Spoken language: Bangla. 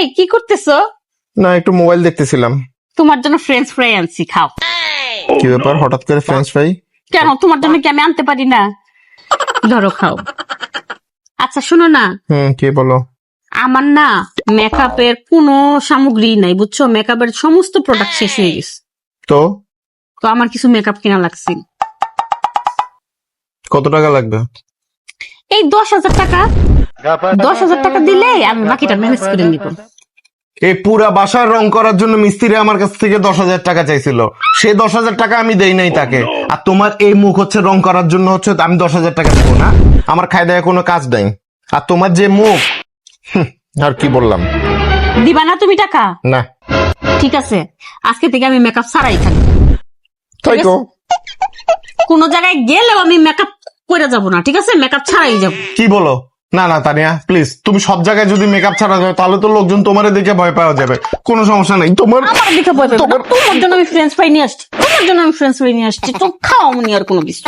এই কি করতেছো? না, একটু মোবাইল দেখতেছিলাম। তোমার জন্য ফ্রেঞ্চ ফ্রাই আনছি, খাও। কি ব্যাপার, হঠাৎ করে ফ্রেঞ্চ ফ্রাই? কেন, তোমার জন্য কি আমি আনতে পারি না? ধরো, খাও। আচ্ছা শোনো না, কি বলো? আমার না মেকআপের কোনো সামগ্রী নাই, বুঝছো? মেকআপের সমস্ত প্রোডাক্ট শেষ হয়ে গেছে। তো তো আমার কিছু মেকআপ কেনা লাগছে। কত টাকা লাগবে? এই 10,000 টাকা। 10,000 টাকা দিলে আমি বাকিটা ম্যানেজ করে নিব। এই পুরা বাসার রং করার জন্য মিস্ত্রি আমার কাছ থেকে 10,000 টাকা চাইছিল, সে 10,000 টাকা আমি দেই নাই তাকে। আর তোমার এই মুখ হচ্ছে রং করার জন্য হচ্ছে আমি 10,000 টাকা দেবো না? আমার খাই দায় কোনো কাজ নাই। আর তোমার যে মুখ, আর কি বললাম। দিবা না তুমি টাকা? না। ঠিক আছে, আজকে থেকে আমি মেকআপ ছাড়াই থাকি। তাই তো। কোনো জায়গায় গেলেও আমি মেকআপ করে যাব না, ঠিক আছে? মেকআপ ছাড়াই যাব। কি বলো? না না তানিয়া, প্লিজ, তুমি সব জায়গায় যদি মেকআপ ছাড়া যাও তাহলে তো লোকজন তোমার দেখে ভয় পাওয়া যাবে। কোনো সমস্যা নাই তোমার। আমার দেখে ভয় পাবে না। তোমার জন্য আমি ফ্রেঞ্চ ফ্রাই নিয়ে আসছি, তোমার জন্য আমি ফ্রেঞ্চ ফ্রাই নিয়ে আসছি। তো খাও, মনি আর কোনো কিছু।